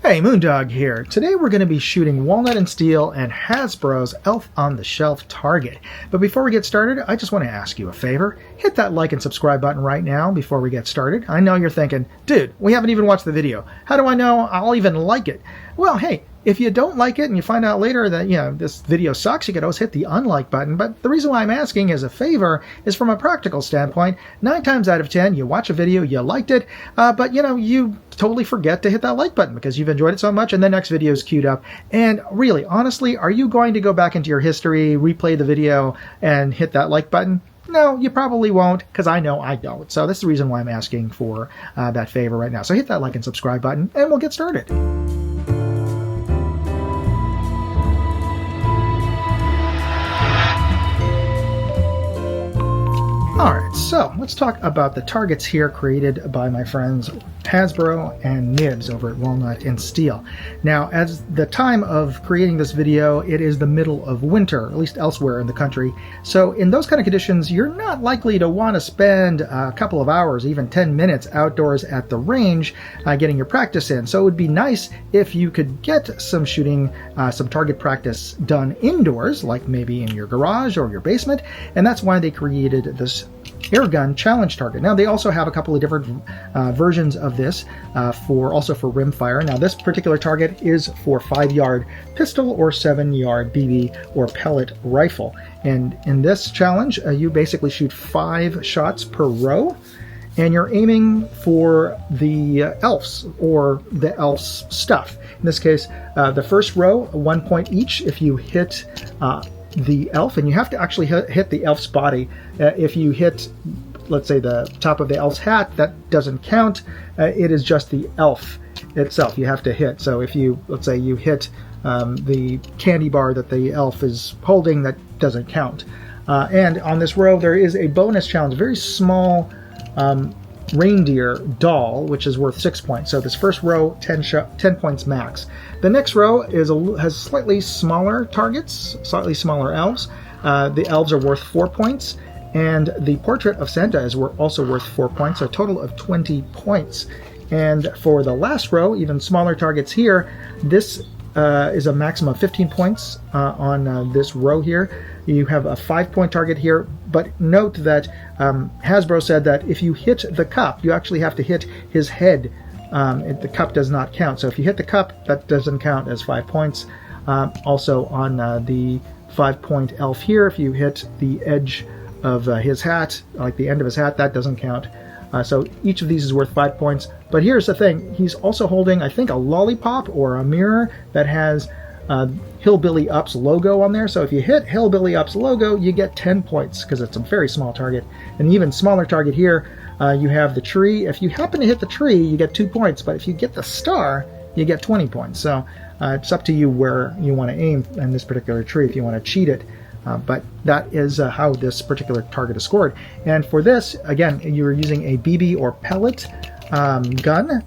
Hey, Moondog here. Today we're going to be shooting walnut and steel and Hazzbro's Elf on the Shelf target. But before we get started, I just want to ask you a favor. Hit that like and subscribe button right now before we get started. I know you're thinking, dude, we haven't even watched the video. How do I know I'll even like it? Well, hey, if you don't like it and you find out later that, this video sucks, you could always hit the unlike button. But the reason why I'm asking as a favor is from a practical standpoint. 9 times out of 10, you watch a video, you liked it, but you totally forget to hit that like button because you've enjoyed it so much and the next video is queued up. And really, honestly, are you going to go back into your history, replay the video, and hit that like button? No, you probably won't, because I know I don't. So that's the reason why I'm asking for that favor right now. So hit that like and subscribe button, and we'll get started. Alright, so let's talk about the targets here created by my friends Hazzbro and Nibs over at Walnut and Steel. Now, as the time of creating this video, it is the middle of winter, at least elsewhere in the country. So in those kind of conditions, you're not likely to want to spend a couple of hours, even 10 minutes outdoors at the range getting your practice in. So it would be nice if you could get some shooting, some target practice done indoors, like maybe in your garage or your basement. And that's why they created this airgun challenge target. Now they also have a couple of different versions of this for rimfire. Now this particular target is for 5-yard pistol or 7-yard BB or pellet rifle. And in this challenge, you basically shoot 5 shots per row, and you're aiming for the elves or the elf's stuff. In this case, the first row, 1 point each if you hit the elf, and you have to actually hit the elf's body. If you hit, let's say, the top of the elf's hat, that doesn't count. It is just the elf itself you have to hit. So if you, let's say, you hit the candy bar that the elf is holding, that doesn't count. And on this row, there is a bonus challenge, a very small reindeer doll, which is worth 6 points. So this first row, 10 points max. The next row has slightly smaller targets, slightly smaller elves. The elves are worth 4 points, and the portrait of Santa is also worth 4 points, so a total of 20 points. And for the last row, even smaller targets here, this is a maximum of 15 points on this row here. You have a 5-point target here, but note that Hazzbro said that if you hit the cup, you actually have to hit his head. The cup does not count. So if you hit the cup, that doesn't count as 5 points. Also on the 5-point elf here, if you hit the edge of his hat, like the end of his hat, that doesn't count. So each of these is worth 5 points. But here's the thing. He's also holding, I think, a lollipop or a mirror that has Hillbilly Up's logo on there. So if you hit Hillbilly Up's logo, you get 10 points because it's a very small target. An even smaller target here, you have the tree. If you happen to hit the tree, you get 2 points. But if you get the star, you get 20 points. So it's up to you where you want to aim in this particular tree if you want to cheat it. But that is how this particular target is scored. And for this, again, you're using a BB or pellet gun,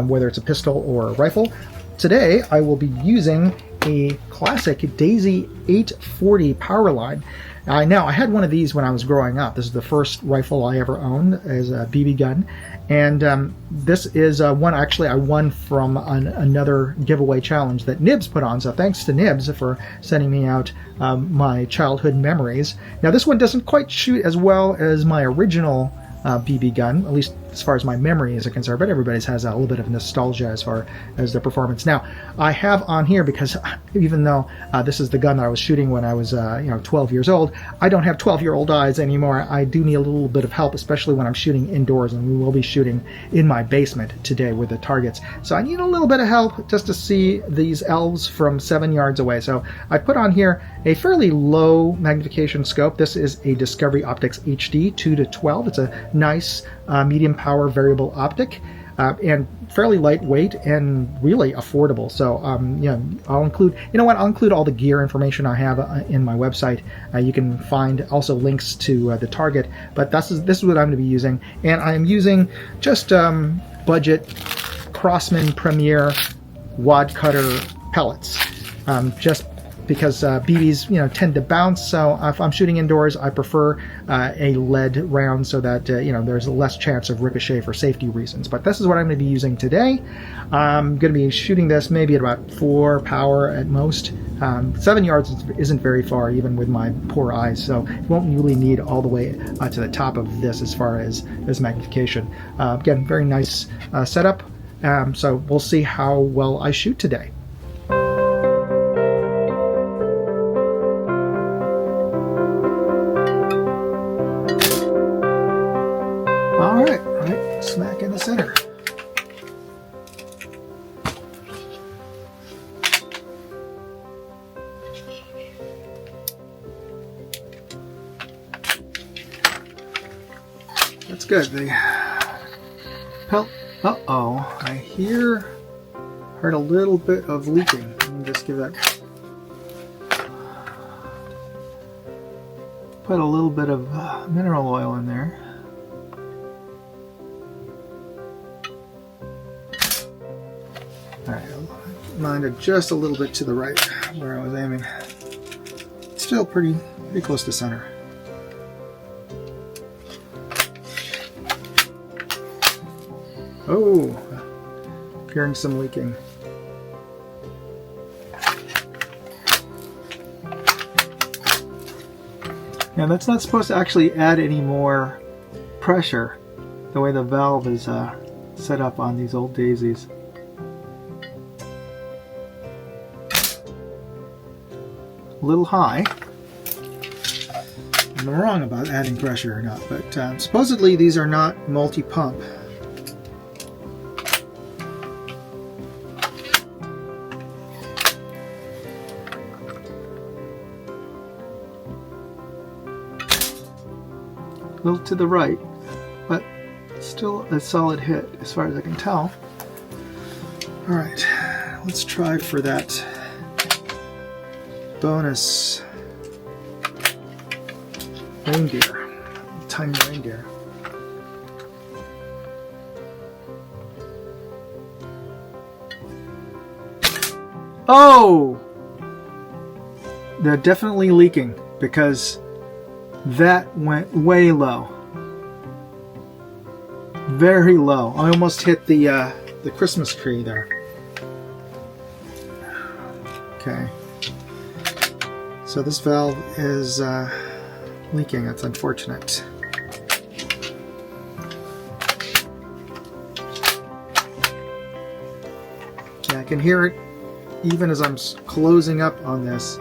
whether it's a pistol or a rifle. Today, I will be using a classic Daisy 840 power line. Now, I had one of these when I was growing up. This is the first rifle I ever owned as a BB gun. And this is one actually I won from another giveaway challenge that Nibs put on. So thanks to Nibs for sending me out my childhood memories. Now, this one doesn't quite shoot as well as my original BB gun, at least as far as my memory is concerned, but everybody's has a little bit of nostalgia as far as the performance. Now, I have on here, because even though this is the gun that I was shooting when I was 12 years old, I don't have 12-year-old eyes anymore. I do need a little bit of help, especially when I'm shooting indoors, and we will be shooting in my basement today with the targets. So I need a little bit of help just to see these elves from 7 yards away. So I put on here a fairly low magnification scope. This is a Discovery Optics HD 2-12. It's a nice medium power variable optic, and fairly lightweight and really affordable. So I'll include all the gear information I have in my website. You can find also links to the target, but this is what I'm going to be using, and I am using just budget Crossman Premier wad cutter pellets. Just because BBs, you know, tend to bounce. So if I'm shooting indoors, I prefer a lead round so that you know, there's less chance of ricochet for safety reasons. But this is what I'm going to be using today. I'm going to be shooting this maybe at about 4 power at most. 7 yards isn't very far, even with my poor eyes, so you won't really need all the way to the top of this as far as magnification. Again, very nice setup. So we'll see how well I shoot today. All right, smack in the center. That's good. The pelt. Uh-oh, I heard a little bit of leaking. Let me just give that. Put a little bit of mineral oil in there. Alright, I'll mind it just a little bit to the right where I was aiming. Still pretty close to center. Oh, hearing some leaking. Now that's not supposed to actually add any more pressure, the way the valve is set up on these old daisies. A little high. I'm wrong about adding pressure or not, but supposedly these are not multi-pump. A little to the right, but still a solid hit as far as I can tell. Alright, let's try for that bonus reindeer, tiny reindeer. Oh! They're definitely leaking because that went way low. Very low. I almost hit the Christmas tree there. Okay. So this valve is leaking. That's unfortunate. Yeah, I can hear it even as I'm closing up on this.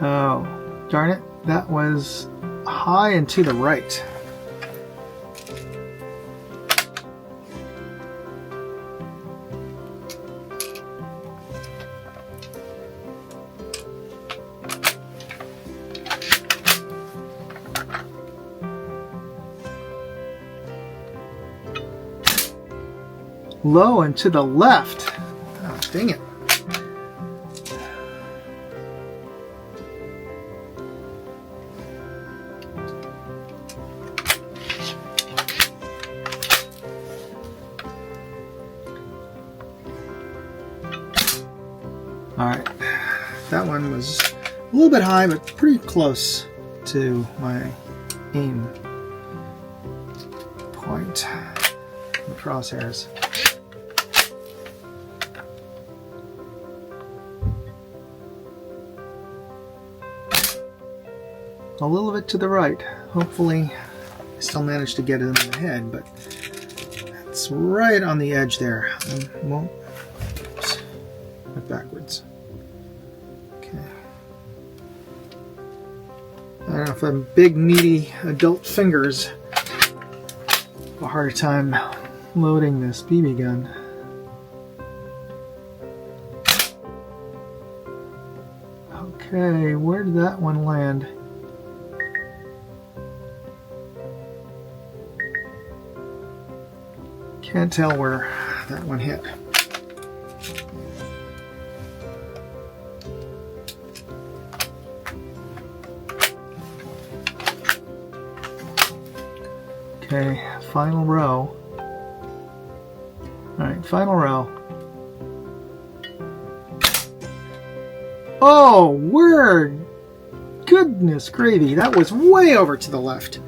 Oh, darn it. That was high and to the right. Low and to the left. Oh, dang it. Alright, that one was a little bit high, but pretty close to my aim point, the crosshairs. A little bit to the right. Hopefully I still managed to get it in the head, but it's right on the edge there. Won't went backwards. Okay. I don't know if I'm big, meaty adult fingers have a hard time loading this BB gun. Okay, where did that one land? Can't tell where that one hit. Okay, final row. Alright, final row. Oh, word! Goodness gravy, that was way over to the left.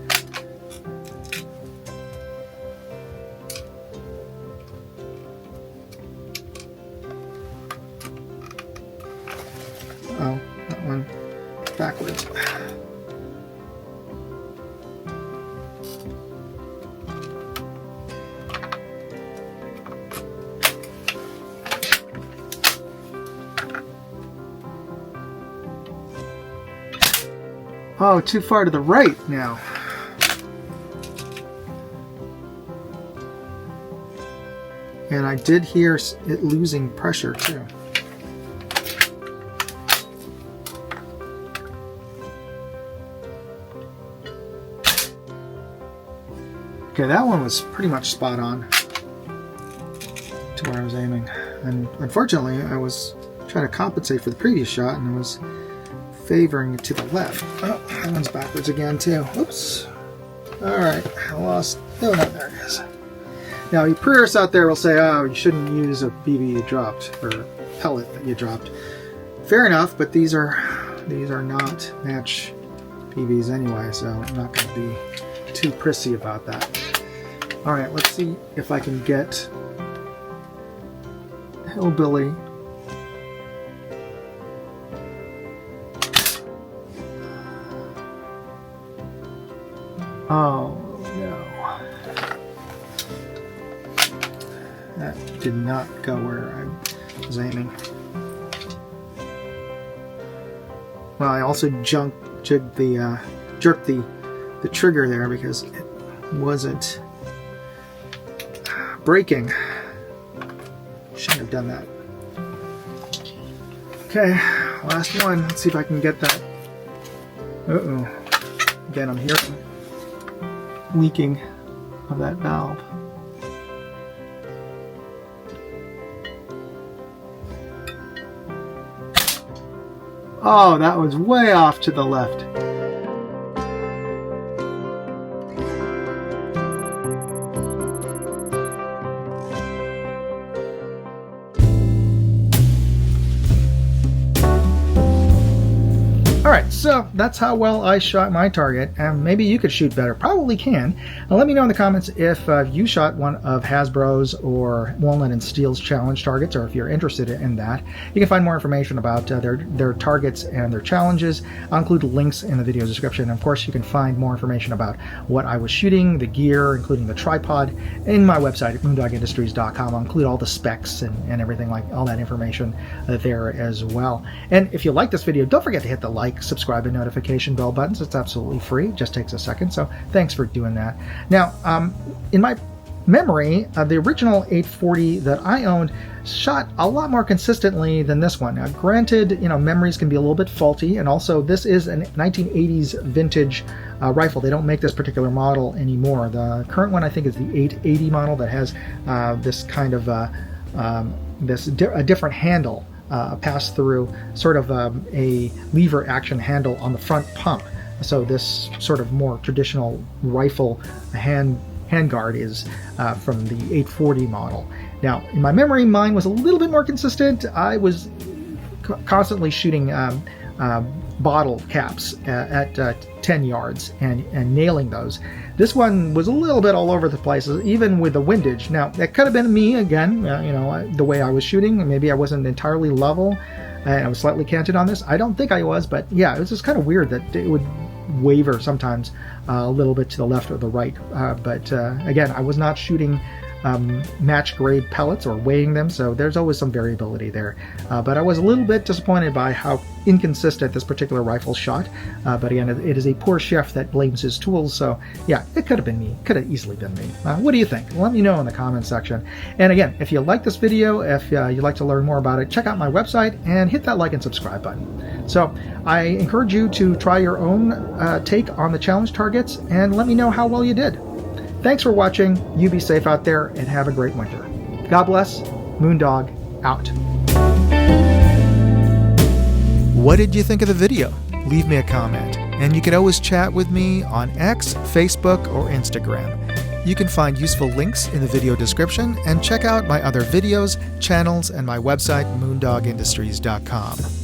Oh, that one backwards. Oh, too far to the right now. And I did hear it losing pressure too. Okay, that one was pretty much spot on to where I was aiming. And unfortunately, I was trying to compensate for the previous shot and I was favoring it to the left. Oh, that one's backwards again too. Oops. Alright, I lost. Oh no, there it is. Now, you purists out there will say, oh, you shouldn't use a BB you dropped, or pellet that you dropped. Fair enough, but these are not match BBs anyway, so I'm not going to be too prissy about that. Alright, let's see if I can get Hillbilly. Oh no. That did not go where I was aiming. Well, I also jerked the trigger there because it wasn't braking. Shouldn't have done that. Okay, last one. Let's see if I can get that. Uh-oh. Again, I'm hearing leaking of that valve. Oh, that was way off to the left. Alright, so that's how well I shot my target, and maybe you could shoot better. Probably can. Now let me know in the comments if you shot one of Hazzbro's or Walnut and Steel's challenge targets, or if you're interested in that. You can find more information about their targets and their challenges. I'll include links in the video description. Of course, you can find more information about what I was shooting, the gear, including the tripod, in my website at moondogindustries.com. I'll include all the specs and everything, like all that information there as well. And if you like this video, don't forget to hit the like, subscribe, and notification bell buttons. It's absolutely free. It just takes a second, so thanks for doing that. Now, in my memory, the original 840 that I owned shot a lot more consistently than this one. Now, granted, memories can be a little bit faulty, and also this is a 1980s vintage rifle. They don't make this particular model anymore. The current one, I think, is the 880 model that has this kind of a different handle. Pass through sort of a lever action handle on the front pump. So this sort of more traditional rifle handguard is from the 840 model. Now, in my memory, mine was a little bit more consistent. I was constantly shooting bottle caps at 10 yards and nailing those. This one was a little bit all over the place, even with the windage. Now, that could have been me again, the way I was shooting. Maybe I wasn't entirely level, and I was slightly canted on this. I don't think I was, but yeah, it was just kind of weird that it would waver sometimes a little bit to the left or the right. But again, I was not shooting match grade pellets or weighing them, so there's always some variability there. But I was a little bit disappointed by how inconsistent this particular rifle shot. But again, it is a poor chef that blames his tools, so yeah, it could have been me. Could have easily been me. What do you think? Let me know in the comments section. And again, if you like this video, if you'd like to learn more about it, check out my website and hit that like and subscribe button. So I encourage you to try your own take on the challenge targets and let me know how well you did. Thanks for watching. You be safe out there and have a great winter. God bless. Moondog out. What did you think of the video? Leave me a comment. And you can always chat with me on X, Facebook, or Instagram. You can find useful links in the video description and check out my other videos, channels, and my website, moondogindustries.com.